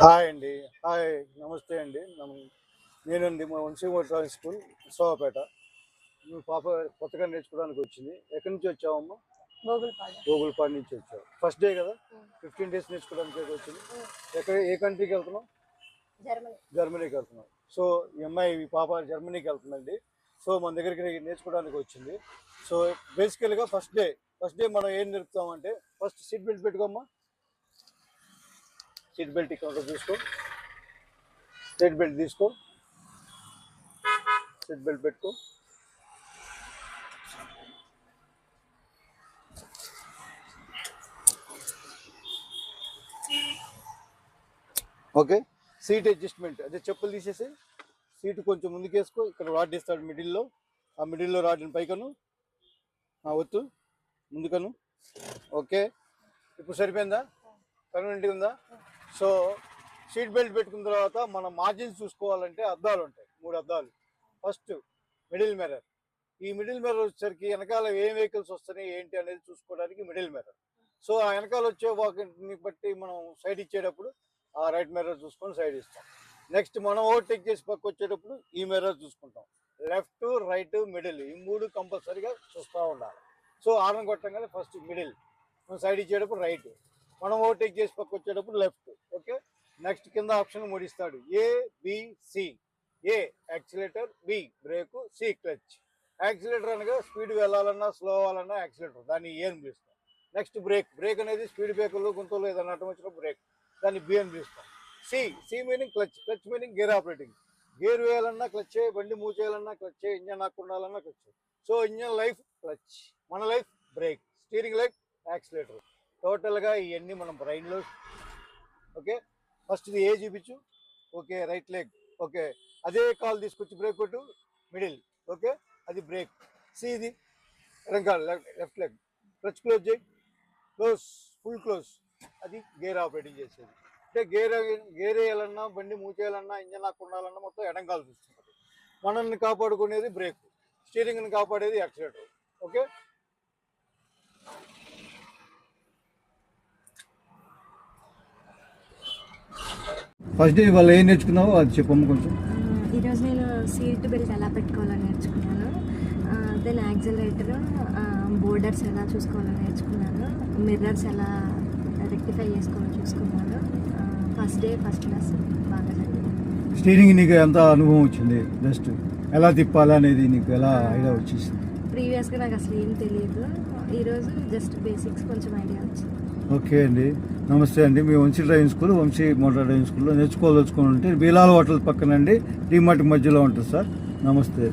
Hi అండి. Hi, నమస్తే అండి. నేనండి మా వంశీ డ్రైవింగ్ స్కూల్ ఉత్సవపేట. మీ పాప కొత్తగా నేర్చుకోవడానికి వచ్చింది. ఎక్కడి నుంచి వచ్చావమ్మా? గోగులపాడు నుంచి వచ్చావు. ఫస్ట్ డే కదా, 15 days నేర్చుకోవడానికి వచ్చింది. ఏ కంట్రీకి వెళ్తున్నావు? జర్మనీకి వెళ్తున్నావు. సో ఈ పాప జర్మనీకి వెళ్తుందండి. సో మన దగ్గరికి నేర్చుకోవడానికి వచ్చింది. సో బేసికల్గా ఫస్ట్ డే మనం ఏం నేర్పుతామంటే, ఫస్ట్ సీట్ బెల్ట్ పెట్టుకోమ్మా. సీట్ బెల్ట్ ఇక్కడ తీసుకో. సీట్ బెల్ట్ తీసుకో. సీట్ బెల్ట్ పెట్టుకో. ఓకే, సీట్ అడ్జస్ట్మెంట్ అదే చెప్పులు తీసేసి సీటు కొంచెం ముందుకేసుకో. ఇక్కడ రాడ్ ఇస్తాడు మిడిల్లో. ఆ మిడిల్లో రాడ్ని పైకను ఒత్తు ముందుకను. ఓకే, ఇప్పుడు సరిపోయిందా? కన్వీనియంట్గా ఉందా? సో సీట్ బెల్ట్ పెట్టుకున్న తర్వాత మనం మార్జిన్స్ చూసుకోవాలంటే అద్దాలు ఉంటాయి, 3 అద్దాలు. First middle mirror. ఈ మిడిల్ మిర్రర్ వచ్చేసరికి వెనకాల ఏ వెహికల్స్ వస్తున్నాయి ఏంటి అనేది చూసుకోవడానికి మిడిల్ మిర్రర్. సో ఆ వెనకాల వచ్చే వాకిని బట్టి మనం సైడ్ ఇచ్చేటప్పుడు ఆ రైట్ మిర్రర్ చూసుకొని సైడ్ ఇస్తాం. నెక్స్ట్ మనం ఓవర్టేక్ చేసి పక్క వచ్చేటప్పుడు ఈ మిర్రర్ చూసుకుంటాం. లెఫ్ట్, రైట్, మిడిల్ ఈ 3 కంపల్సరీగా చూస్తూ ఉండాలి. సో ఆరం కొట్టంగానే ఫస్ట్ మిడిల్, మనం సైడ్ ఇచ్చేటప్పుడు రైట్, మనం ఓవర్టేక్ చేసి పక్క వచ్చేటప్పుడు లెఫ్ట్. ఓకే, నెక్స్ట్ కింద ఆప్షన్ 3 ఇస్తాడు. A, B, C. A accelerator, B brake, C clutch. Accelerator అనగా స్పీడ్ వెళ్ళాలన్నా స్లో అవ్వాలన్నా యాక్సిలేటర్, దాన్ని ఏ అని పిలుస్తాం. నెక్స్ట్ బ్రేక్ అనేది స్పీడ్ బ్రేకులు గుంతలు ఏదన్నా అడ్డం వచ్చిన బ్రేక్, దాన్ని బి అని పిలుస్తాం. C meaning clutch meaning gear operating. Gear వేయాలన్నా క్లచ్, బండి మూవ్ చేయాలన్నా క్లచ్, ఇంజన్ ఆకుండాలన్నా clutch. So engine life clutch, మన life brake, steering life accelerator. టోటల్గా ఇవన్నీ మనం బ్రైన్లో. ఓకే, ఫస్ట్ ఇది ఏ చూపించు. Okay, right leg. ఓకే, అదే కాల్ తీసుకొచ్చి బ్రేక్ కొట్టు, మిడిల్. ఓకే, అది బ్రేక్. సి ఇది ఎడంకాల్ లెఫ్ట్ లెగ్. క్లచ్ క్లోజ్ చేయి, క్లోజ్, ఫుల్ క్లోజ్, అది గేర్ ఆపరేటింగ్ చేసేది. అంటే గేర్ వేయాలన్నా బండి మూవ్ చేయాలన్నా ఇంజన్ ఆకుండాలన్నా మొత్తం ఎడంకాలు చూస్తుంది. మనల్ని కాపాడుకునేది బ్రేక్, స్టీరింగ్ని కాపాడేది యాక్సిలేటర్. ఓకే, ఫస్ట్ డే వాళ్ళు ఏం నేర్చుకున్నావో అది చెప్పమ్మ కొంచెం. ఈరోజు నేను సీట్ బెల్ట్ ఎలా పెట్టుకోవాలని నేర్చుకున్నాను. దెన్ యాక్సిలరేటర్, బోర్డర్స్ ఎలా చూసుకోవాలని నేర్చుకున్నాను. మిర్రర్స్ ఎలా రెక్టిఫై చేసుకోవాలని చూసుకున్నాను. ఫస్ట్ డే ఫస్ట్ క్లాస్ బాగా జరిగింది. స్టీరింగ్ నీకు ఎంత అనుభవం వచ్చింది? జస్ట్ ఎలా తిప్పాలా అనేది నీకు ఎలా ఐడియా వచ్చేసింది? ప్రీవియస్గా నాకు అసలు ఏం తెలియదు. ఈరోజు జస్ట్ బేసిక్స్ కొంచెం ఐడియా వచ్చింది. ఓకే అండి, నమస్తే అండి. మీ Vamshi driving school, Vamshi motor driving స్కూల్లో నేర్చుకోవాలనుకుంటే బీలాల్ హోటల్ పక్కనండి, డిమార్ట్ మధ్యలో ఉంటుంది సార్. నమస్తే.